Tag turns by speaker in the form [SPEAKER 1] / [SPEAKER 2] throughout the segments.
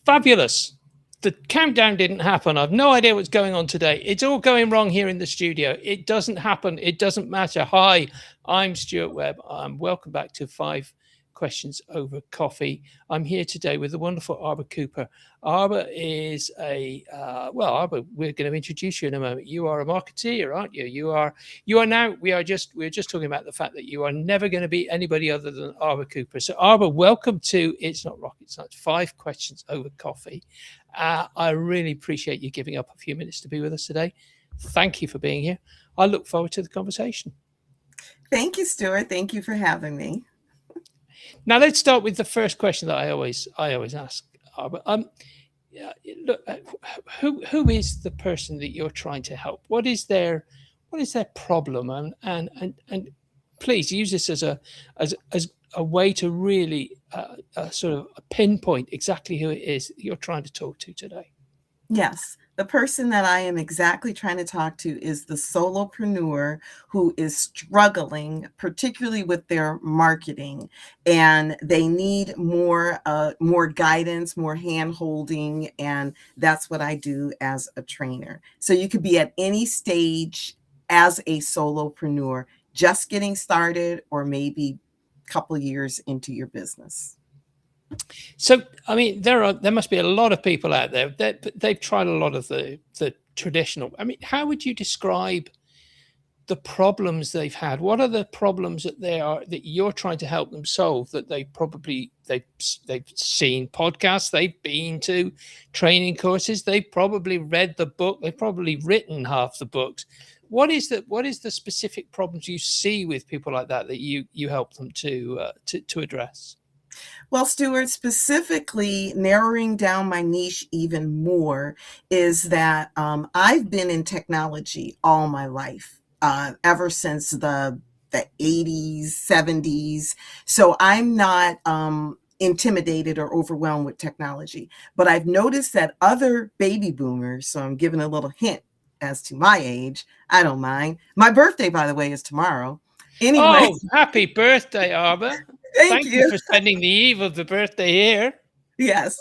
[SPEAKER 1] Fabulous. The countdown didn't happen. I've no idea what's going on today. It's all going wrong here in the studio. It doesn't happen. It doesn't matter. Hi, I'm Stuart Webb. Welcome back to 5 Questions Over Coffee. I'm here today with the wonderful Arba Cooper. Arba is Arba, we're going to introduce you in a moment. You are a marketeer, aren't you? You are now, we're just talking about the fact that you are never going to be anybody other than Arba Cooper. So Arba, welcome to It's Not Rocket Science, 5 Questions Over Coffee. I really appreciate you giving up a few minutes to be with us today. Thank you for being here. I look forward to the conversation.
[SPEAKER 2] Thank you, Stuart. Thank you for having me.
[SPEAKER 1] Now let's start with the first question that I always ask. Look, who is the person that you're trying to help? What is their problem? And please use this as a way to really sort of pinpoint exactly who it is that you're trying to talk to today.
[SPEAKER 2] Yes, the person that I am exactly trying to talk to is the solopreneur who is struggling, particularly with their marketing, and they need more guidance, more hand-holding, and that's what I do as a trainer. So you could be at any stage as a solopreneur, just getting started, or maybe a couple years into your business.
[SPEAKER 1] So, I mean, there must be a lot of people out there that they've tried a lot of the traditional. I mean, how would you describe the problems they've had? What are the problems that you're trying to help them solve? That they've seen podcasts, they've been to training courses, they've probably read the book, they've probably written half the books. What is the specific problems you see with people like that you help them to address?
[SPEAKER 2] Well, Stuart, specifically narrowing down my niche even more is that I've been in technology all my life, ever since the 80s, 70s. So I'm not intimidated or overwhelmed with technology. But I've noticed that other baby boomers, so I'm giving a little hint as to my age, I don't mind. My birthday, by the way, is tomorrow. Anyway.
[SPEAKER 1] Oh, happy birthday, Arba. Thank you for spending the eve of the birthday here.
[SPEAKER 2] Yes.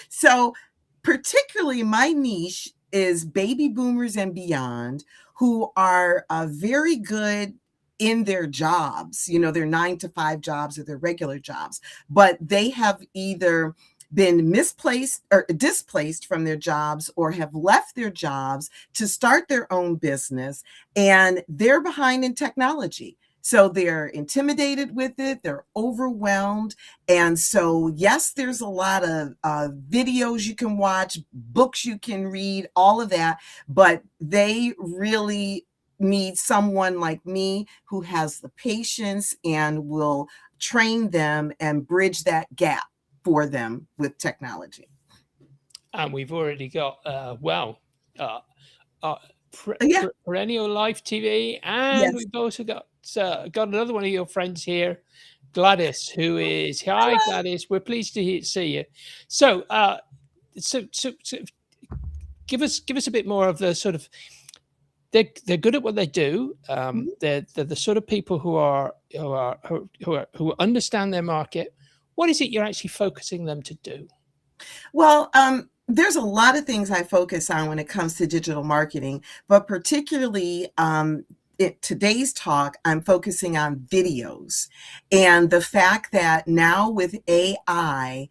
[SPEAKER 2] So particularly my niche is baby boomers and beyond who are very good in their jobs, their 9-to-5 jobs or their regular jobs, but they have either been misplaced or displaced from their jobs or have left their jobs to start their own business, and they're behind in technology. So they're intimidated with it, they're overwhelmed. And so, yes, there's a lot of videos you can watch, books you can read, all of that, but they really need someone like me who has the patience and will train them and bridge that gap for them with technology.
[SPEAKER 1] And we've already got, Perennial Life TV, and
[SPEAKER 2] Yes.
[SPEAKER 1] we've also got another one of your friends here, Gladys, who is hi. Hello. Gladys, we're pleased to see you. So, so give us a bit more of the sort of they're good at what they do. They're the sort of people who understand their market. What is it you're actually focusing them to do?
[SPEAKER 2] Well, there's a lot of things I focus on when it comes to digital marketing, but particularly today's talk, I'm focusing on videos and the fact that now with AI,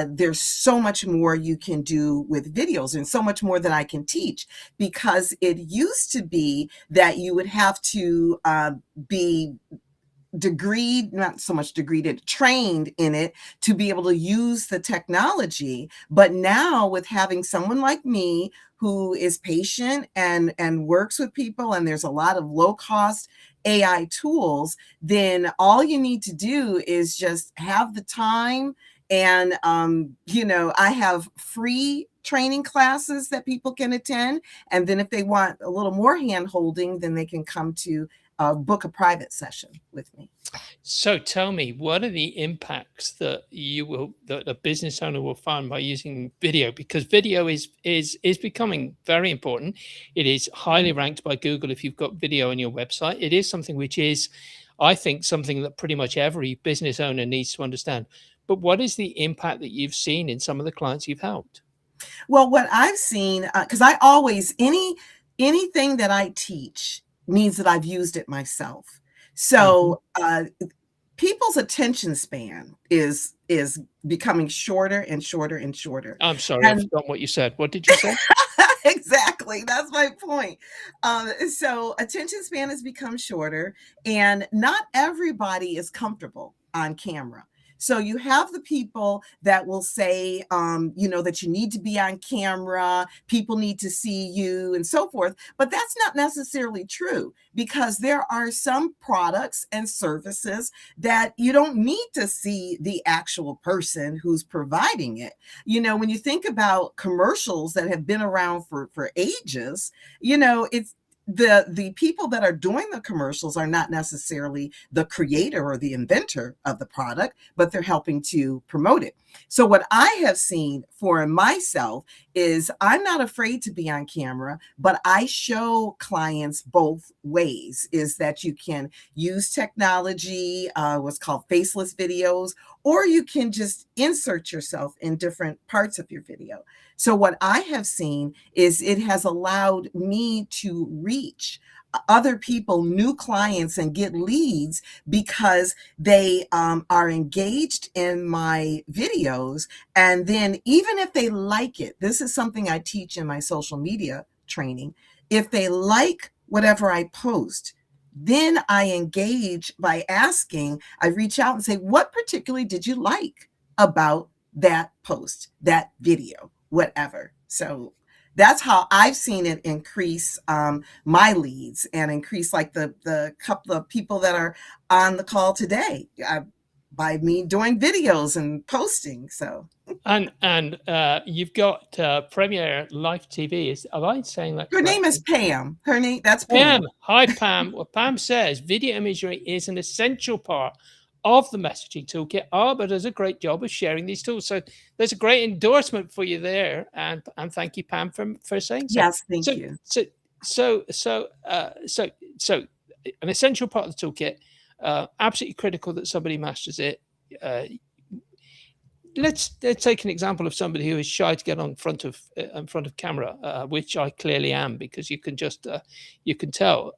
[SPEAKER 2] there's so much more you can do with videos and so much more that I can teach, because it used to be that you would have to be not so much trained in it to be able to use the technology. But now with having someone like me who is patient and works with people, and there's a lot of low cost AI tools, then all you need to do is just have the time. And, I have free training classes that people can attend. And then if they want a little more hand holding, then they can come to book a private session with me.
[SPEAKER 1] So tell me, what are the impacts that a business owner will find by using video? Because video is becoming very important. It is highly ranked by Google if you've got video on your website. It is something which is, I think, something that pretty much every business owner needs to understand. but what is the impact that you've seen in some of the clients you've helped?
[SPEAKER 2] Well, what I've seen, because I always, anything that I teach means that I've used it myself.
[SPEAKER 1] Mhm.
[SPEAKER 2] So people's attention span is becoming shorter and shorter and shorter.
[SPEAKER 1] I'm sorry, I've
[SPEAKER 2] And
[SPEAKER 1] forgotten what you said. What did you say?
[SPEAKER 2] exactly, that's my point. So attention span has become shorter, and not everybody is comfortable on camera. So you have the people that will say, that you need to be on camera, people need to see you, and so forth. But that's not necessarily true, because there are some products and services that you don't need to see the actual person who's providing it. When you think about commercials that have been around for ages, it's the people that are doing the commercials are not necessarily the creator or the inventor of the product, but they're helping to promote it. So what I have seen for myself is I'm not afraid to be on camera, but I show clients both ways, is that you can use technology, what's called faceless videos, or you can just insert yourself in different parts of your video. So what I have seen is it has allowed me to reach other people, new clients, and get leads because they are engaged in my videos. And then even if they like it, this is something I teach in my social media training. If they like whatever I post, then I engage by asking, I reach out and say, what particularly did you like about that post, that video, whatever. So that's how I've seen it increase my leads and increase, like the couple of people that are on the call today, by me doing videos and posting. So
[SPEAKER 1] And you've got Premiere Live TV. Am I saying that
[SPEAKER 2] her name is
[SPEAKER 1] correctly?
[SPEAKER 2] Pam. That's
[SPEAKER 1] Pam,
[SPEAKER 2] Pam.
[SPEAKER 1] hi Pam. Well, Pam says video imagery is an essential part of the messaging toolkit. Arbor does a great job of sharing these tools. So there's a great endorsement for you there, and thank you, Pam, for saying so.
[SPEAKER 2] Yes, thank
[SPEAKER 1] So
[SPEAKER 2] you.
[SPEAKER 1] so so an essential part of the toolkit. Absolutely critical that somebody masters it. Uh, let's take an example of somebody who is shy to get on in front of camera, which I clearly am, because you can just you can tell.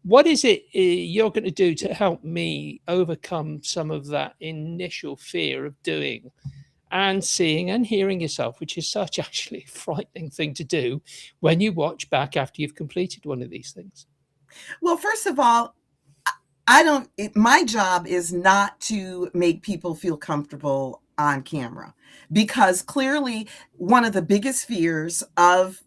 [SPEAKER 1] What is it you're going to do to help me overcome some of that initial fear of doing and seeing and hearing yourself, which is such actually a frightening thing to do when you watch back after you've completed one of these things?
[SPEAKER 2] Well, first of all, I don't, my job is not to make people feel comfortable on camera, because clearly one of the biggest fears of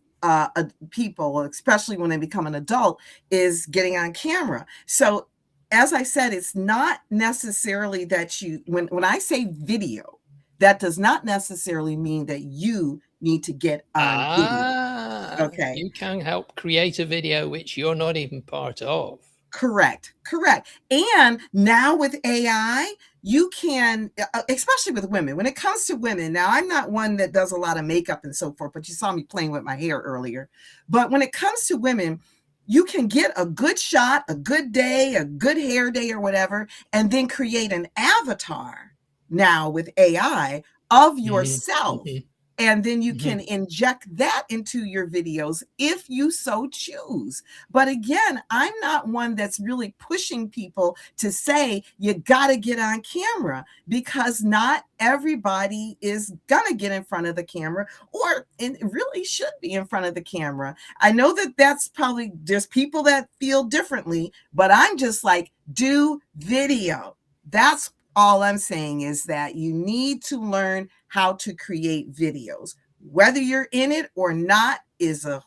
[SPEAKER 2] people, especially when they become an adult, is getting on camera. So, as I said, it's not necessarily that when I say video, that does not necessarily mean that you need to get on video. Okay.
[SPEAKER 1] You can help create a video which you're not even part of.
[SPEAKER 2] Correct, correct. And now with AI, you can, especially with women, when it comes to women, now I'm not one that does a lot of makeup and so forth, but you saw me playing with my hair earlier. But when it comes to women, you can get a good shot, a good day, a good hair day or whatever, and then create an avatar now with AI of
[SPEAKER 1] Mhm,
[SPEAKER 2] yourself.
[SPEAKER 1] mhm,
[SPEAKER 2] And then you
[SPEAKER 1] mhm.
[SPEAKER 2] can inject that into your videos if you so choose. But again, I'm not one that's really pushing people to say you got to get on camera, because not everybody is going to get in front of the camera, or it really should be in front of the camera. I know that that's probably, there's people that feel differently, but I'm just like, do video. That's all I'm saying, is that you need to learn how to create videos. Whether you're in it or not is a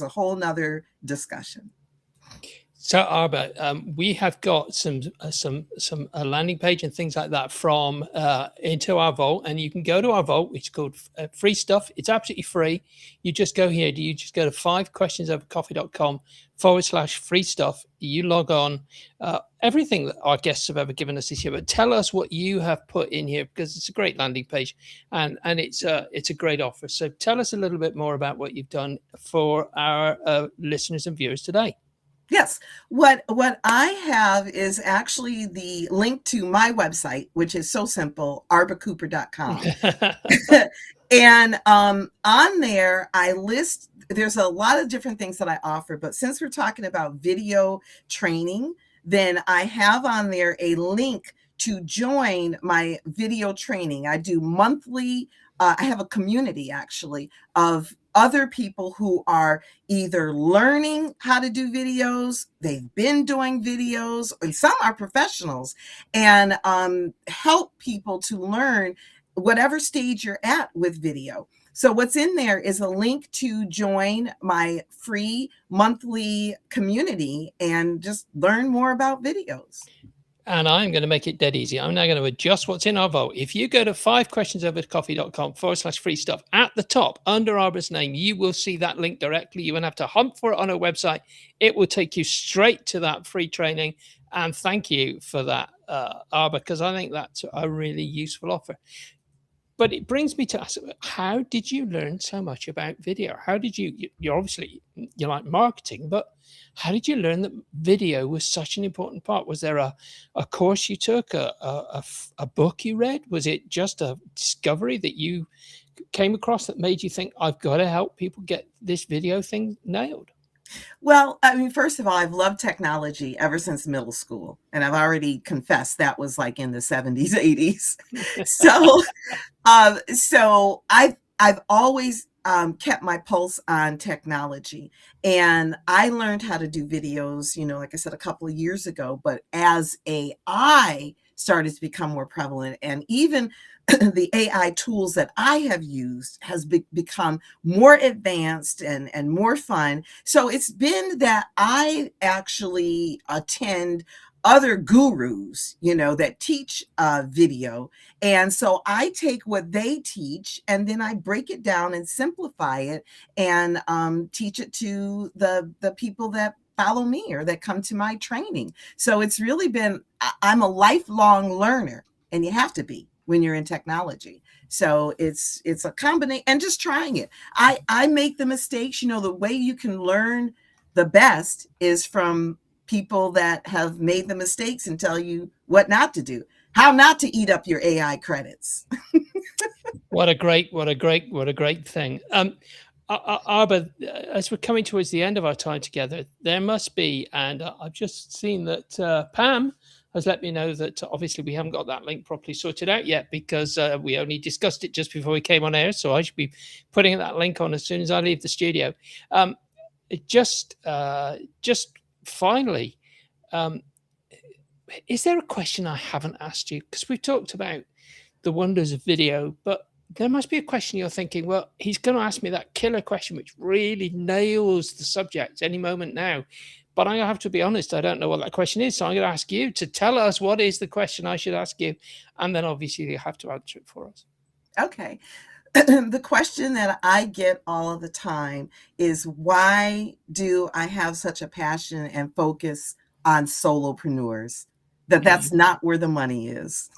[SPEAKER 2] whole nother discussion.
[SPEAKER 1] So, Arba, we have got some a landing page and things like that from into our vault, and you can go to our vault, which is called Free Stuff. It's absolutely free. You just go here. You just go to 5questionsovercoffee.com/free stuff. You log on. Everything that our guests have ever given us this year, but tell us what you have put in here, because it's a great landing page, and it's a great offer. So, tell us a little bit more about what you've done for our listeners and viewers today.
[SPEAKER 2] Yes. What I have is actually the link to my website, which is so simple, arbacooper.com. And on there, I list, there's a lot of different things that I offer, but since we're talking about video training, then I have on there a link to join my video training. I do monthly, I have a community actually of other people who are either learning how to do videos, they've been doing videos, and some are professionals, and help people to learn whatever stage you're at with video. So what's in there is a link to join my free monthly community and just learn more about videos.
[SPEAKER 1] And I'm going to make it dead easy. I'm now going to adjust what's in our vault. If you go to 5questionsovercoffee.com/free stuff, at the top under Arbor's name, you will see that link directly. You won't have to hunt for it on our website. It will take you straight to that free training. And thank you for that, Arbor, because I think that's a really useful offer. But it brings me to ask, how did you learn so much about video? How did you're obviously, you like marketing, but how did you learn that video was such an important part? Was there a course you took, a book you read? Was it just a discovery that you came across that made you think, I've got to help people get this video thing nailed?
[SPEAKER 2] Well, I mean, first of all, I've loved technology ever since middle school. And I've already confessed that was like in the 70s, 80s. So so I've always kept my pulse on technology, and I learned how to do videos, like I said, a couple of years ago. But as AI started to become more prevalent, and even the AI tools that I have used has become more advanced and more fun. So it's been that I actually attend other gurus, that teach video. And so I take what they teach and then I break it down and simplify it and teach it to the people that follow me or that come to my training. So it's really been, I'm a lifelong learner, and you have to be when you're in technology. So it's a combination, and just trying it. I make the mistakes. The way you can learn the best is from people that have made the mistakes and tell you what not to do, how not to eat up your AI credits.
[SPEAKER 1] What a great thing. Arba, as we're coming towards the end of our time together, there must be, and I've just seen that Pam has let me know that obviously we haven't got that link properly sorted out yet because we only discussed it just before we came on air. So I should be putting that link on as soon as I leave the studio. Just finally, is there a question I haven't asked you? Because we've talked about the wonders of video, but there must be a question you're thinking, well, he's going to ask me that killer question, which really nails the subject any moment now. But I have to be honest, I don't know what that question is. So I'm going to ask you to tell us what is the question I should ask you. And then obviously you have to answer it for us.
[SPEAKER 2] Okay. The question that I get all of the time is, why do I have such a passion and focus on solopreneurs? That's not where the money is.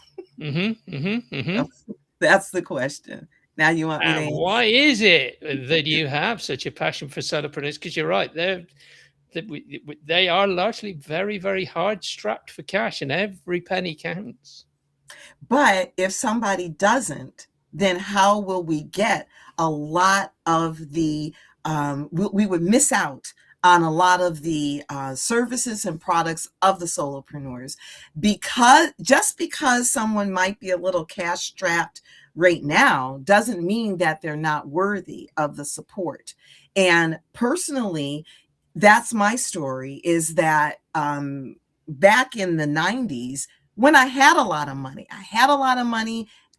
[SPEAKER 2] That's the question. Now you want me to answer?
[SPEAKER 1] Why is it that you have such a passion for solopreneurs? Because you're right, they are largely very, very hard strapped for cash, and every penny counts.
[SPEAKER 2] But if somebody doesn't, then how will we get a lot of the, we would miss out on a lot of the services and products of the solopreneurs, just because someone might be a little cash strapped right now doesn't mean that they're not worthy of the support. And personally, that's my story, is that back in the 90s, when I had a lot of money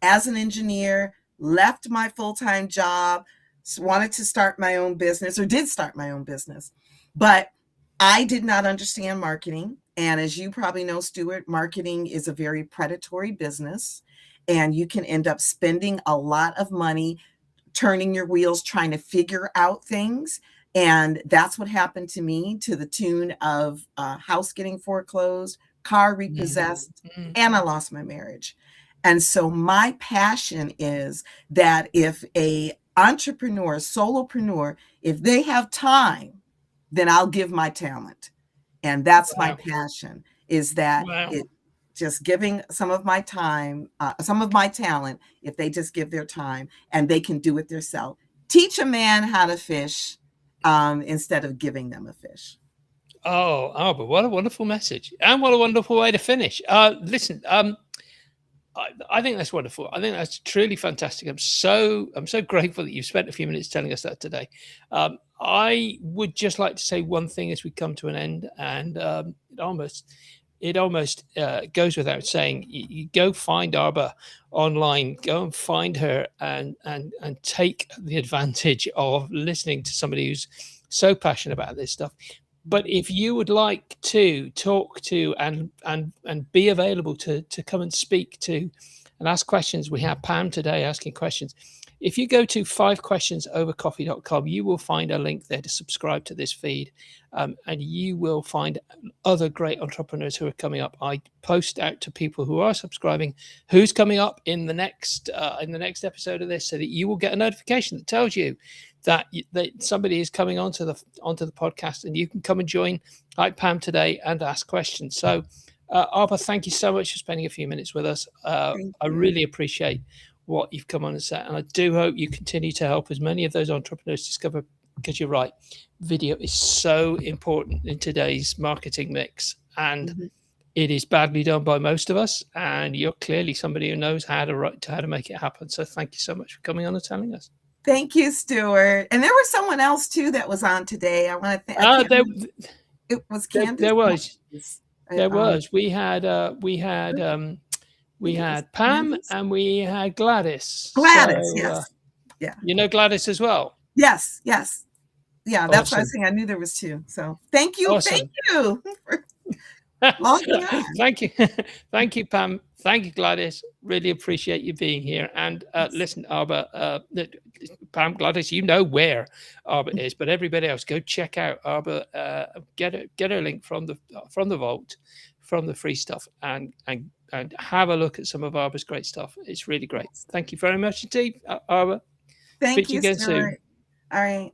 [SPEAKER 2] as an engineer, left my full-time job, wanted to start my own business, or did start my own business. But I did not understand marketing. And as you probably know, Stuart, marketing is a very predatory business. And you can end up spending a lot of money turning your wheels, trying to figure out things. And that's what happened to me, to the tune of house getting foreclosed, car repossessed, and I lost my marriage. And so my passion is that if a entrepreneur, solopreneur, if they have time, then I'll give my talent. And that's my
[SPEAKER 1] Wow.
[SPEAKER 2] passion, is that
[SPEAKER 1] Wow.
[SPEAKER 2] it just giving some of my time, some of my talent, if they just give their time and they can do it themselves. Teach a man how to fish instead of giving them a fish.
[SPEAKER 1] Oh, Arbor, what a wonderful message, and what a wonderful way to finish. Listen, I think that's wonderful. I think that's truly fantastic. I'm so grateful that you've spent a few minutes telling us that today. I would just like to say one thing as we come to an end, and it almost goes without saying. You go find Arba online, go and find her, and take the advantage of listening to somebody who's so passionate about this stuff. But if you would like to talk to and be available to come and speak to and ask questions, we have Pam today asking questions. If you go to 5questionsovercoffee.com, you will find a link there to subscribe to this feed, and you will find other great entrepreneurs who are coming up. I post out to people who are subscribing who's coming up in the next episode of this, so that you will get a notification that tells you that somebody is coming onto the podcast, and you can come and join like Pam today and ask questions. So Arba, thank you so much for spending a few minutes with us. I really appreciate what you've come on and said, and I do hope you continue to help as many of those entrepreneurs discover, because you're right, video is so important in today's marketing mix, and it is badly done by most of us, and you're clearly somebody who knows how to make it happen. So thank you so much for coming on and telling us.
[SPEAKER 2] Thank you, Stuart. And there was someone else too that was on today. I want to thank. It was Candace.
[SPEAKER 1] There was. We had Pam and we had Gladys.
[SPEAKER 2] Gladys, yes. Yeah.
[SPEAKER 1] You know Gladys as well?
[SPEAKER 2] Yes. Yeah, that's awesome. What I was saying. I knew there was two. So thank you. Awesome. Thank you.
[SPEAKER 1] Thank you. Thank you, Pam. Thank you, Gladys. Really appreciate you being here. And listen, Arba, Pam, Gladys, you know where Arba is, but everybody else, go check out Arba. Get a link from the vault, from the free stuff, and have a look at some of Arba's great stuff. It's really great. Thank you very much indeed, Arba.
[SPEAKER 2] Thank you again soon. All right.